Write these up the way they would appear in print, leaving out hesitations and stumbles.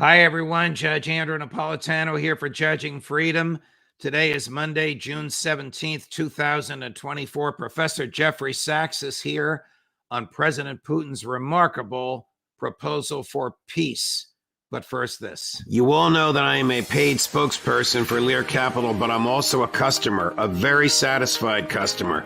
Hi, everyone. Judge Andrew Napolitano here for Judging Freedom. Today is Monday, June 17th, 2024. Professor Jeffrey Sachs is here on President Putin's remarkable proposal for peace. But first, this. You all know that I am a paid spokesperson for Lear Capital, but I'm also a customer, a very satisfied customer.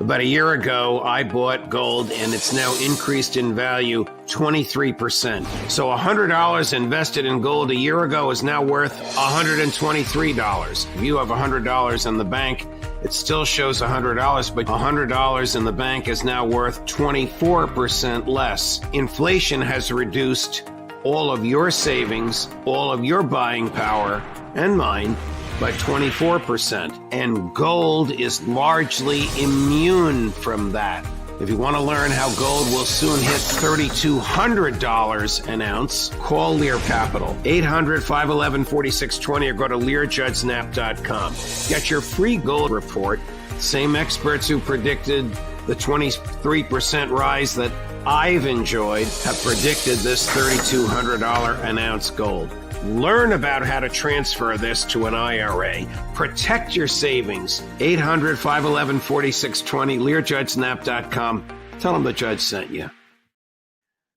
About a year ago, I bought gold, and it's now increased in value 23%. So $100 invested in gold a year ago is now worth $123. If you have $100 in the bank, it still shows $100, but $100 in the bank is now worth 24% less. Inflation has reduced all of your savings, all of your buying power, and mine, by 24%, and gold is largely immune from that. If you want to learn how gold will soon hit $3,200 an ounce, call Lear Capital, 800-511-4620, or go to LearJudgeSnap.com. Get your free gold report. Same experts who predicted the 23% rise that I've enjoyed have predicted this $3,200 an ounce gold. Learn about how to transfer this to an IRA. Protect your savings. 800-511-4620, LearJudgeSnap.com. Tell them the judge sent you.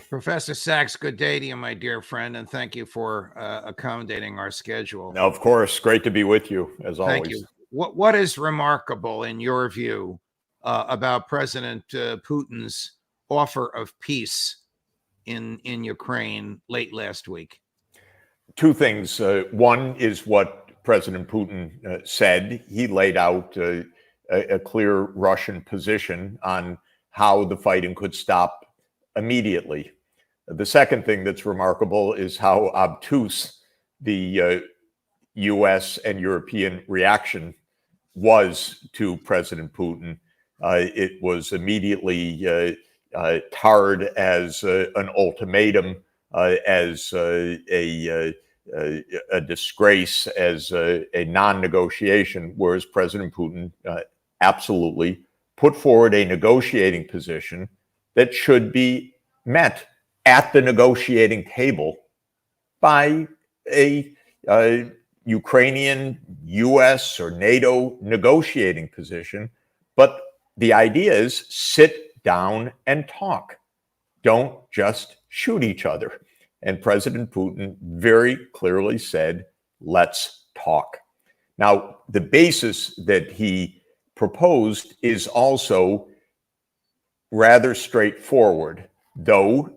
Professor Sachs, good day to you, my dear friend, and thank you for accommodating our schedule. No, of course. Great to be with you, as always. Thank you. What is remarkable, in your view, about President Putin's offer of peace in Ukraine late last week? Two things. One is what President Putin said. He laid out a clear Russian position on how the fighting could stop immediately. The second thing that's remarkable is how obtuse the U.S. and European reaction was to President Putin. It was immediately tarred as an ultimatum, as a disgrace, as a non-negotiation, whereas President Putin absolutely put forward a negotiating position that should be met at the negotiating table by a Ukrainian, U.S. or NATO negotiating position. But the idea is sit down and talk. Don't just shoot each other. And President Putin very clearly said, let's talk. Now, the basis that he proposed is also rather straightforward, though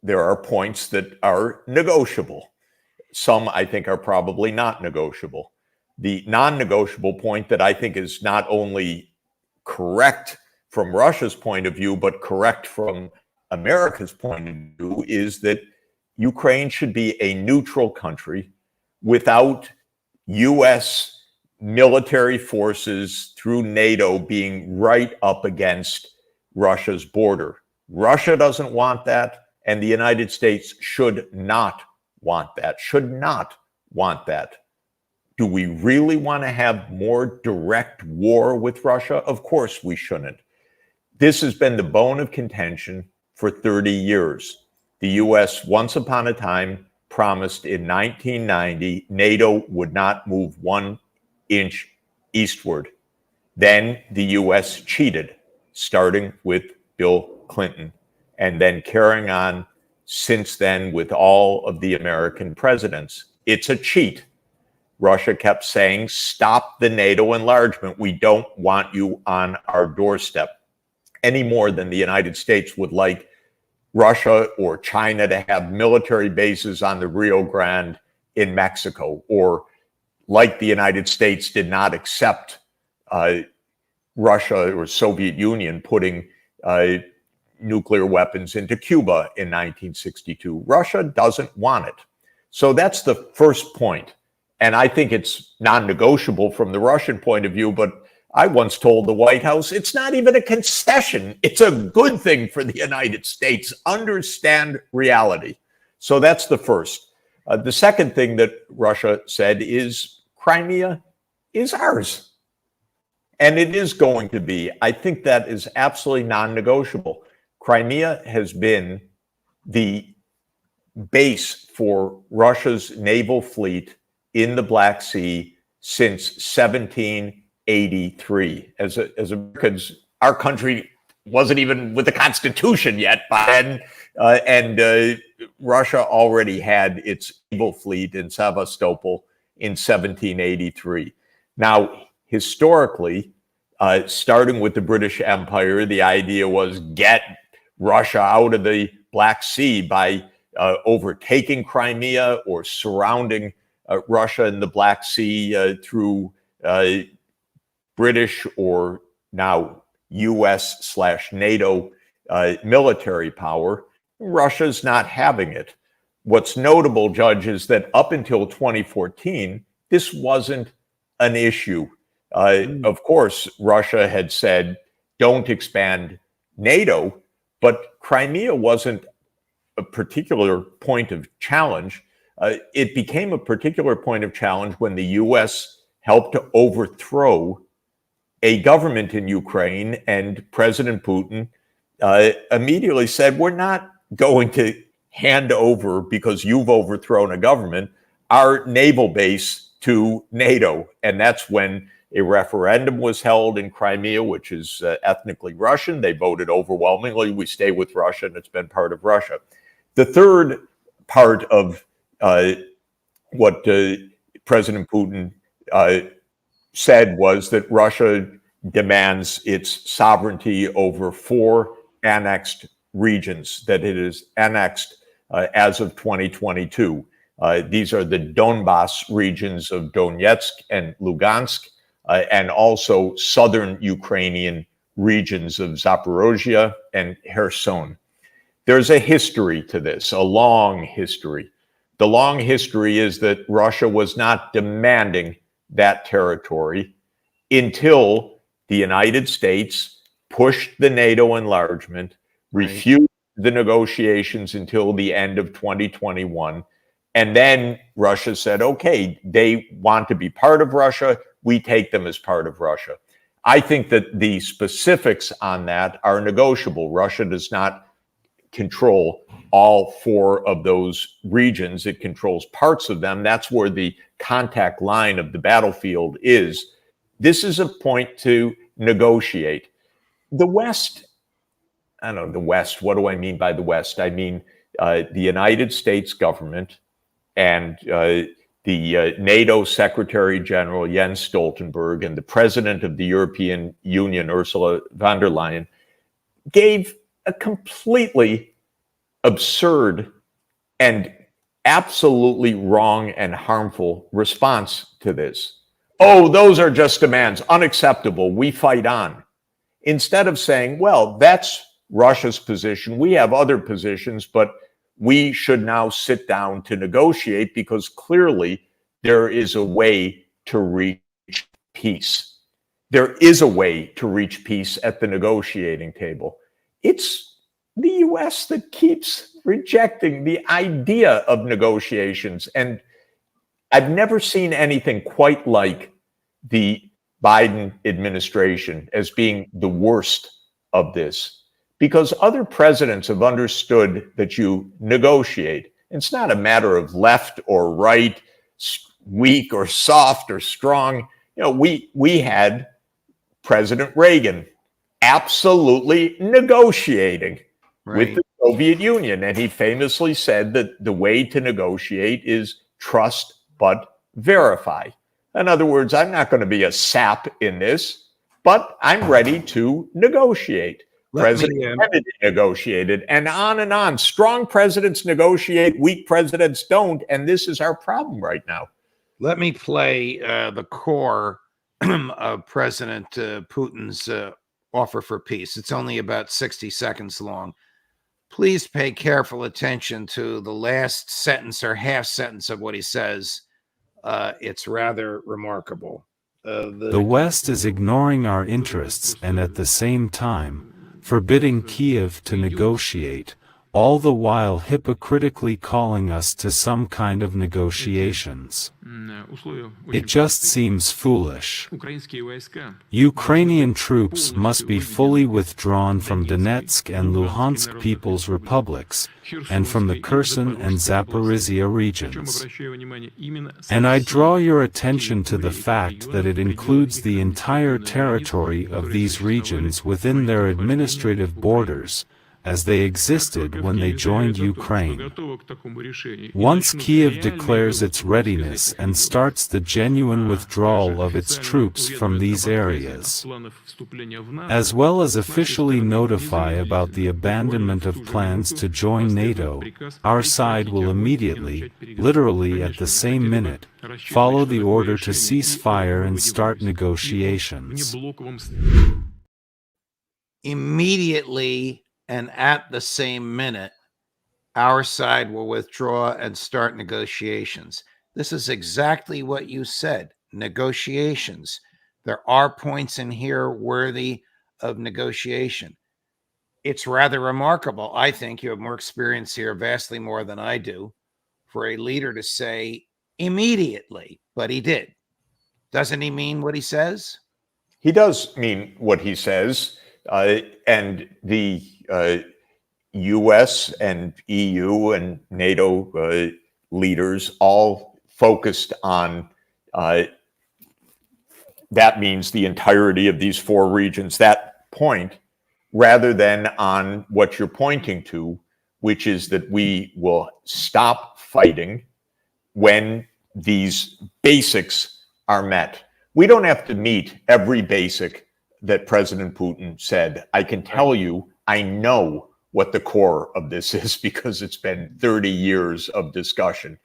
there are points that are negotiable. Some, I think, are probably not negotiable. The non-negotiable point that I think is not only correct from Russia's point of view, but correct from America's point of view, is that Ukraine should be a neutral country without U.S. military forces through NATO being right up against Russia's border. Russia doesn't want that, and the United States should not want that, should not want that. Do we really want to have more direct war with Russia? Of course we shouldn't. This has been the bone of contention for 30 years. The U.S. once upon a time promised in 1990 NATO would not move 1 inch eastward. Then the U.S. cheated, starting with Bill Clinton, and then carrying on since then with all of the American presidents. It's a cheat. Russia kept saying, stop the NATO enlargement. We don't want you on our doorstep, any more than the United States would like Russia or China to have military bases on the Rio Grande in Mexico, or like the United States did not accept Russia or Soviet Union putting nuclear weapons into Cuba in 1962. Russia doesn't want it. So that's the first point. And I think it's non-negotiable from the Russian point of view, but I once told the White House, it's not even a concession. It's a good thing for the United States. Understand reality. So that's the first. The second thing that Russia said is Crimea is ours. And it is going to be. I think that is absolutely non-negotiable. Crimea has been the base for Russia's naval fleet in the Black Sea since 1783. As Americans, our country wasn't even with the Constitution yet by then, and Russia already had its naval fleet in Sevastopol in 1783. Now, historically, starting with the British Empire, the idea was get Russia out of the Black Sea by overtaking Crimea or surrounding Russia in the Black Sea through British or now US/NATO military power. Russia's not having it. What's notable, Judge, is that up until 2014, this wasn't an issue. Of course, Russia had said, don't expand NATO, but Crimea wasn't a particular point of challenge. It became a particular point of challenge when the US helped to overthrow a government in Ukraine, and President Putin immediately said, we're not going to hand over, because you've overthrown a government, our naval base to NATO. And that's when a referendum was held in Crimea, which is ethnically Russian. They voted overwhelmingly, we stay with Russia, and it's been part of Russia. The third part of what President Putin said was that Russia demands its sovereignty over 4 annexed regions that it is annexed as of 2022. These are the Donbas regions of Donetsk and Lugansk, and also southern Ukrainian regions of Zaporozhye and Kherson. There's a history to this, a long history. The long history is that Russia was not demanding that territory until the United States pushed the NATO enlargement, refused the negotiations until the end of 2021. And then Russia said, okay, they want to be part of Russia. We take them as part of Russia. I think that the specifics on that are negotiable. Russia does not control all 4 of those regions. It controls parts of them. That's where the contact line of the battlefield is. This is a point to negotiate. The West, I don't know, the West, what do I mean by the West? I mean the United States government and the NATO Secretary General Jens Stoltenberg and the President of the European Union, Ursula von der Leyen, gave a completely absurd and absolutely wrong and harmful response to this. Oh, those are just demands, unacceptable, we fight on. Instead of saying, well, that's Russia's position, we have other positions, but we should now sit down to negotiate because clearly there is a way to reach peace. There is a way to reach peace at the negotiating table. It's the US that keeps rejecting the idea of negotiations. And I've never seen anything quite like the Biden administration as being the worst of this, because other presidents have understood that you negotiate. It's not a matter of left or right, weak or soft or strong. You know, we had President Reagan absolutely negotiating with the Soviet Union. And he famously said that the way to negotiate is trust but verify. In other words, I'm not going to be a sap in this, but I'm ready to negotiate. President Kennedy negotiated, and on. Strong presidents negotiate, weak presidents don't, and this is our problem right now. Let me play the core of President Putin's offer for peace. It's only about 60 seconds long. Please pay careful attention to the last sentence or half sentence of what he says. It's rather remarkable. The West is ignoring our interests and at the same time forbidding Kiev to negotiate all the while hypocritically calling us to some kind of negotiations. It just seems foolish. Ukrainian troops must be fully withdrawn from Donetsk and Luhansk People's Republics, and from the Kherson and Zaporizhia regions. And I draw your attention to the fact that it includes the entire territory of these regions within their administrative borders, as they existed when they joined Ukraine. Once Kiev declares its readiness and starts the genuine withdrawal of its troops from these areas, as well as officially notify about the abandonment of plans to join NATO, our side will immediately, literally at the same minute, follow the order to cease fire and start negotiations. Immediately and at the same minute, our side will withdraw and start negotiations. This is exactly what you said, negotiations. There are points in here worthy of negotiation. It's rather remarkable. I think you have more experience here, vastly more than I do, for a leader to say immediately, but he did. Doesn't he mean what he says? He does mean what he says. And the U.S. and EU and NATO leaders all focused on that means the entirety of these four regions, that point, rather than on what you're pointing to, which is that we will stop fighting when these basics are met. We don't have to meet every basic that President Putin said. I can tell you, I know what the core of this is because it's been 30 years of discussion.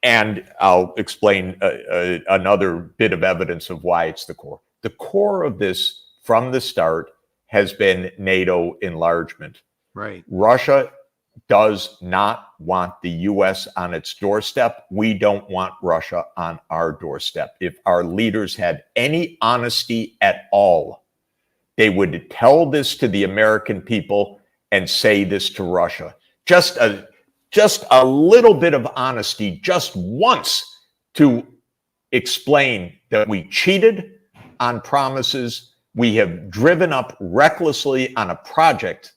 And I'll explain another bit of evidence of why it's the core. The core of this from the start has been NATO enlargement. Right. Russia does not want the U.S. on its doorstep. We don't want Russia on our doorstep. If our leaders had any honesty at all, they would tell this to the American people and say this to Russia. Just a little bit of honesty, just once, to explain that we cheated on promises. We have driven up recklessly on a project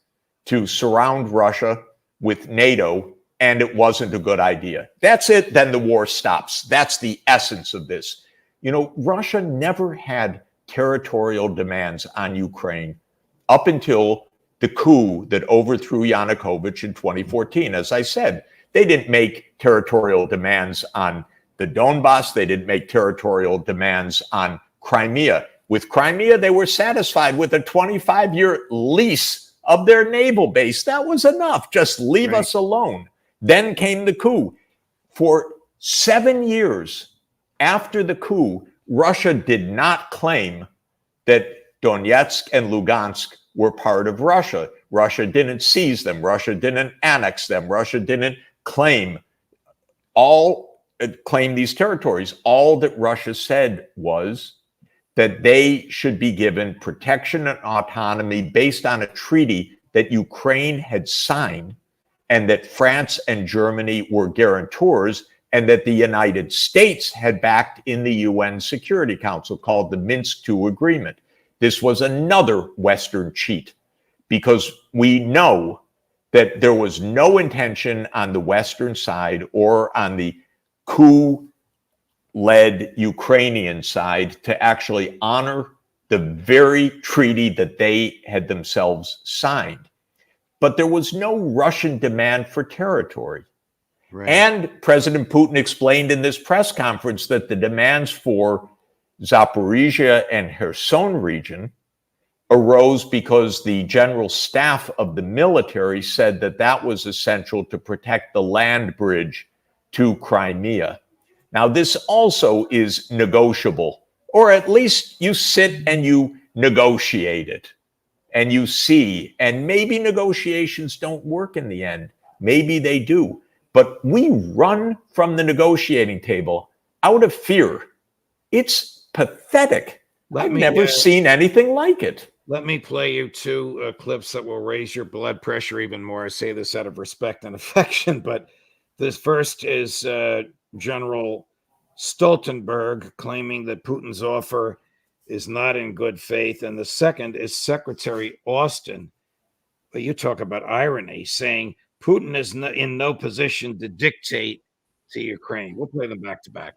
to surround Russia with NATO, and it wasn't a good idea. That's it, then the war stops. That's the essence of this. You know, Russia never had territorial demands on Ukraine up until the coup that overthrew Yanukovych in 2014. As I said, they didn't make territorial demands on the Donbass. They didn't make territorial demands on Crimea. With Crimea, they were satisfied with a 25-year lease of their naval base. That was enough. Just leave us alone. Then came the coup. For 7 years after the coup, Russia did not claim that Donetsk and Lugansk were part of Russia. Russia didn't seize them. Russia didn't annex them. Russia didn't claim these territories. All that Russia said was that they should be given protection and autonomy based on a treaty that Ukraine had signed, and that France and Germany were guarantors, and that the United States had backed in the UN Security Council, called the Minsk II Agreement. This was another Western cheat, because we know that there was no intention on the Western side or on the coup-led Ukrainian side to actually honor the very treaty that they had themselves signed. But there was no Russian demand for territory. Right. And President Putin explained in this press conference that the demands for Zaporizhia and Kherson region arose because the general staff of the military said that that was essential to protect the land bridge to Crimea. Now, this also is negotiable, or at least you sit and you negotiate it and you see, and maybe negotiations don't work in the end. Maybe they do. But we run from the negotiating table out of fear. It's pathetic. I've never seen anything like it. Let me play you two clips that will raise your blood pressure even more. I say this out of respect and affection, but this first is General Stoltenberg claiming that Putin's offer is not in good faith. And the second is Secretary Austin, but you talk about irony, saying Putin is in no position to dictate to Ukraine. We'll play them back to back.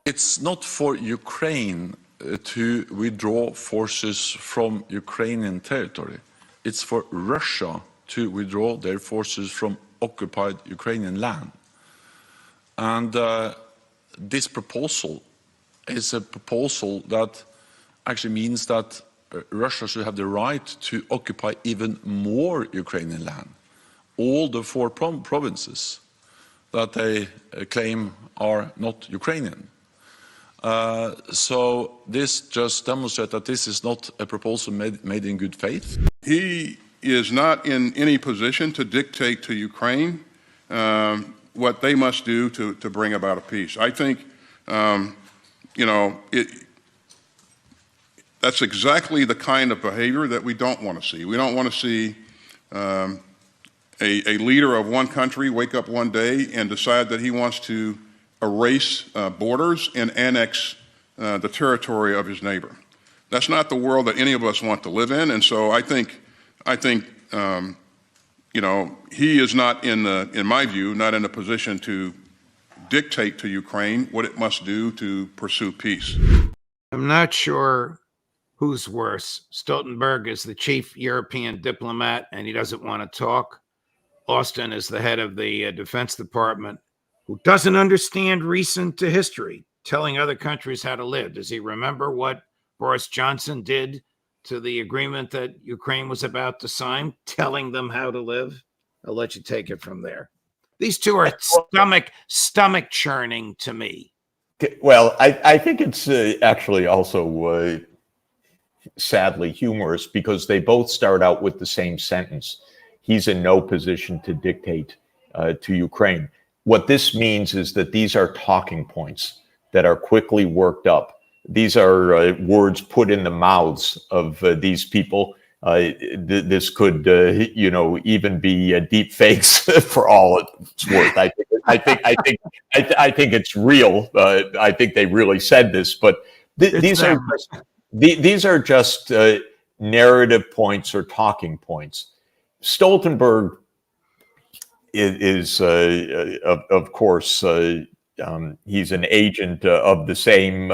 It's not for Ukraine to withdraw forces from Ukrainian territory. It's for Russia to withdraw their forces from occupied Ukrainian land. And this proposal is a proposal that actually means that Russia should have the right to occupy even more Ukrainian land, all the 4 provinces that they claim are not Ukrainian. So this just demonstrates that this is not a proposal made in good faith. He is not in any position to dictate to Ukraine what they must do to bring about a peace. I think, that's exactly the kind of behavior that we don't want to see. We don't want to see a leader of one country wake up one day and decide that he wants to erase borders and annex the territory of his neighbor. That's not the world that any of us want to live in. And so I think he is not in my view, not in a position to dictate to Ukraine what it must do to pursue peace. I'm not sure who's worse. Stoltenberg is the chief European diplomat, and he doesn't want to talk. Austin is the head of the Defense Department, who doesn't understand recent history, telling other countries how to live. Does he remember what Boris Johnson did to the agreement that Ukraine was about to sign, telling them how to live? I'll let you take it from there. These two are stomach churning to me. Well, I think it's actually also sadly humorous because they both start out with the same sentence. He's in no position to dictate to Ukraine. What this means is that these are talking points that are quickly worked up. These are words put in the mouths of these people. This could, even be deep fakes for all it's worth. I think it's real. I think they really said this, but these are just narrative points or talking points. Stoltenberg is of course, he's an agent of the same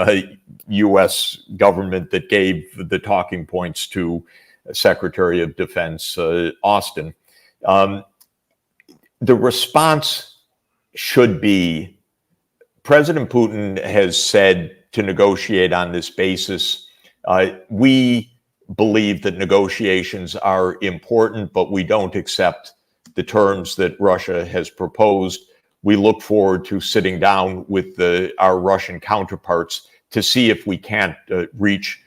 U.S. government that gave the talking points to Secretary of Defense Austin. The response should be, President Putin has said to negotiate on this basis. We believe that negotiations are important, but we don't accept the terms that Russia has proposed. We look forward to sitting down with our Russian counterparts to see if we can't reach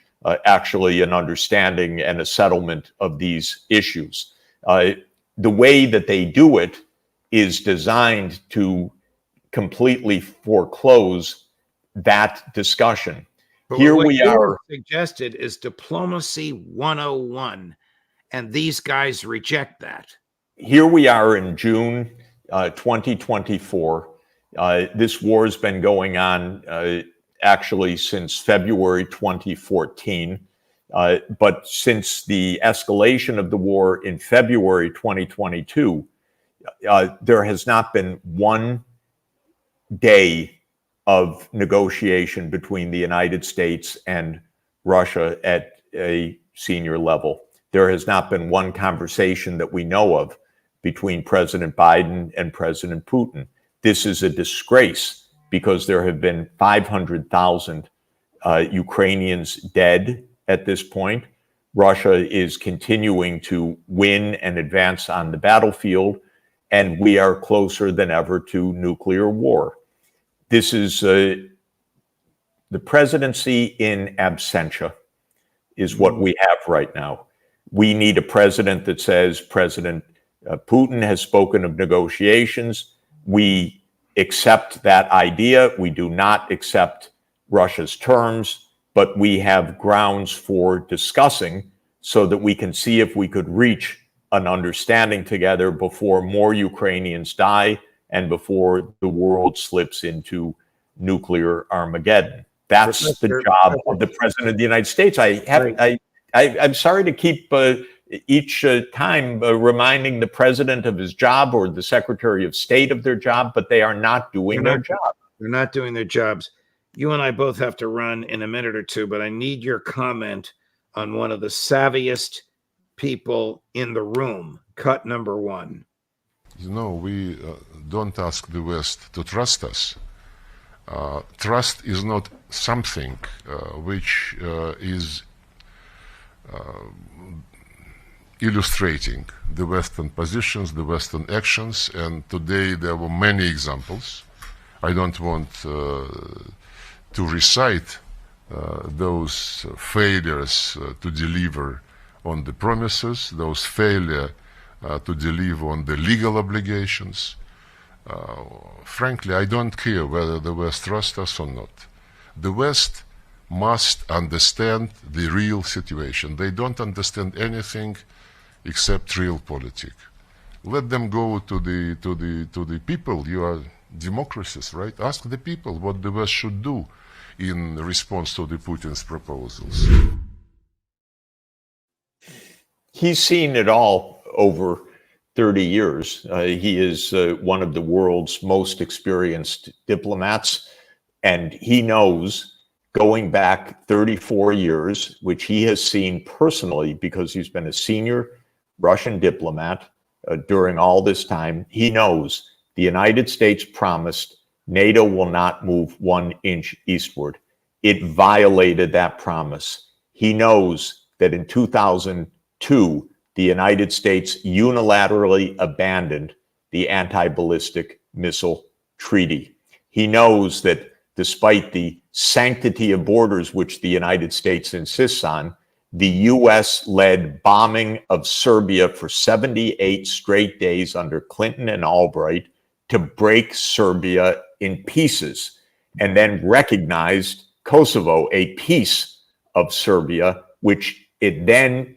actually an understanding and a settlement of these issues. The way that they do it is designed to completely foreclose that discussion. But Here what we you are. Suggested is diplomacy 101, and these guys reject that. Here we are in June 2024. This war has been going on actually since February 2014. But since the escalation of the war in February 2022, there has not been one day of negotiation between the United States and Russia at a senior level. There has not been one conversation that we know of between President Biden and President Putin. This is a disgrace because there have been 500,000 Ukrainians dead at this point. Russia is continuing to win and advance on the battlefield, and we are closer than ever to nuclear war. This is the presidency in absentia is what we have right now. We need a president that says, President Putin has spoken of negotiations. We accept that idea. We do not accept Russia's terms, but we have grounds for discussing so that we can see if we could reach an understanding together before more Ukrainians die and before the world slips into nuclear Armageddon. That's the job of the President of the United States. I'm sorry to keep each time reminding the President of his job or the Secretary of State of their job, but they are not doing their job. They're not doing their jobs. You and I both have to run in a minute or two, but I need your comment on one of the savviest people in the room. Cut number one. You know, we don't ask the West to trust us. Trust is not something which is illustrating the Western positions, the Western actions, and today there were many examples. I don't want to recite those failures to deliver on the promises, those failure to deliver on the legal obligations. Frankly, I don't care whether the West trusts us or not. The West must understand the real situation. They don't understand anything except real politics. Let them go to the people. You are democracies, right? Ask the people what the West should do in response to the Putin's proposals. He's seen it all over 30 years. He is one of the world's most experienced diplomats, and he knows, going back 34 years, which he has seen personally because he's been a senior Russian diplomat during all this time, he knows the United States promised NATO will not move 1 inch eastward. It violated that promise. He knows that in 2002, the United States unilaterally abandoned the anti-ballistic missile treaty. He knows that despite the sanctity of borders, which the United States insists on, the U.S. led bombing of Serbia for 78 straight days under Clinton and Albright to break Serbia in pieces, and then recognized Kosovo, a piece of Serbia, which it then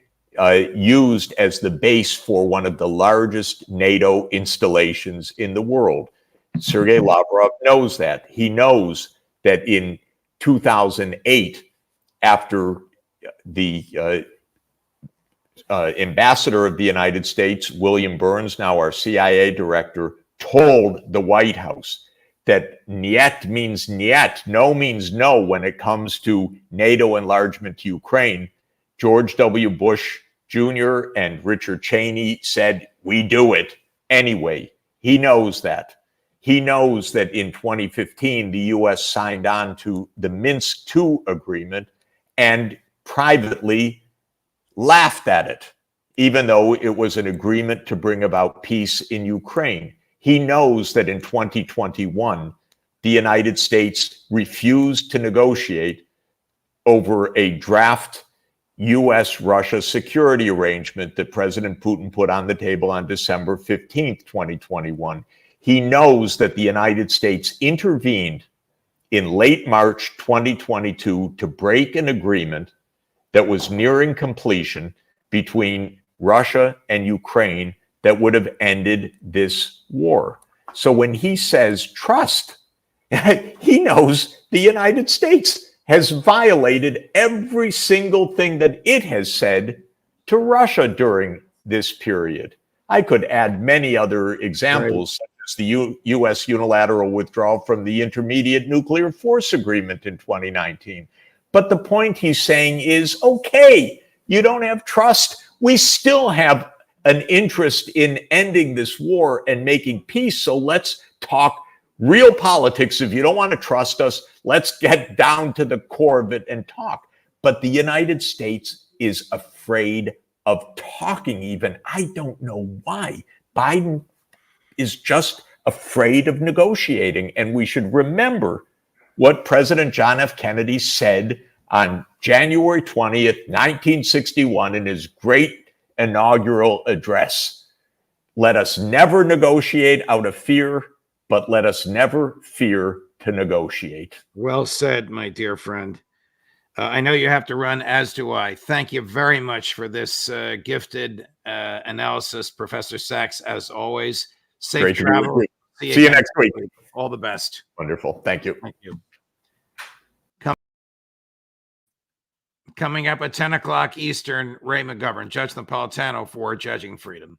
used as the base for one of the largest NATO installations in the world. Sergey Lavrov knows that. He knows that in 2008, after the ambassador of the United States, William Burns, now our CIA director, told the White House that niet means niet, no means no when it comes to NATO enlargement to Ukraine, George W. Bush Jr. and Richard Cheney said, we do it anyway. He knows that. He knows that in 2015, the U.S. signed on to the Minsk II agreement and privately laughed at it, even though it was an agreement to bring about peace in Ukraine. He knows that in 2021, the United States refused to negotiate over a draft U.S.-Russia security arrangement that President Putin put on the table on December 15th, 2021. He knows that the United States intervened in late March 2022 to break an agreement that was nearing completion between Russia and Ukraine that would have ended this war. So when he says trust, he knows the United States has violated every single thing that it has said to Russia during this period. I could add many other examples, such as the U.S. unilateral withdrawal from the Intermediate Nuclear Force Agreement in 2019. But the point he's saying is, okay, you don't have trust. We still have an interest in ending this war and making peace. So let's talk real politics. If you don't want to trust us, let's get down to the core of it and talk. But the United States is afraid of talking even. I don't know why. Biden is just afraid of negotiating. And we should remember what President John F. Kennedy said on January 20th, 1961, in his great inaugural address. Let us never negotiate out of fear, but let us never fear to negotiate. Well said, my dear friend. I know you have to run, as do I. Thank you very much for this gifted analysis, Professor Sachs, as always. Safe Great to be with travel. you. See you next week. All the best. Wonderful. Thank you. Thank you. Coming up at 10 o'clock Eastern, Ray McGovern, Judge Napolitano for Judging Freedom.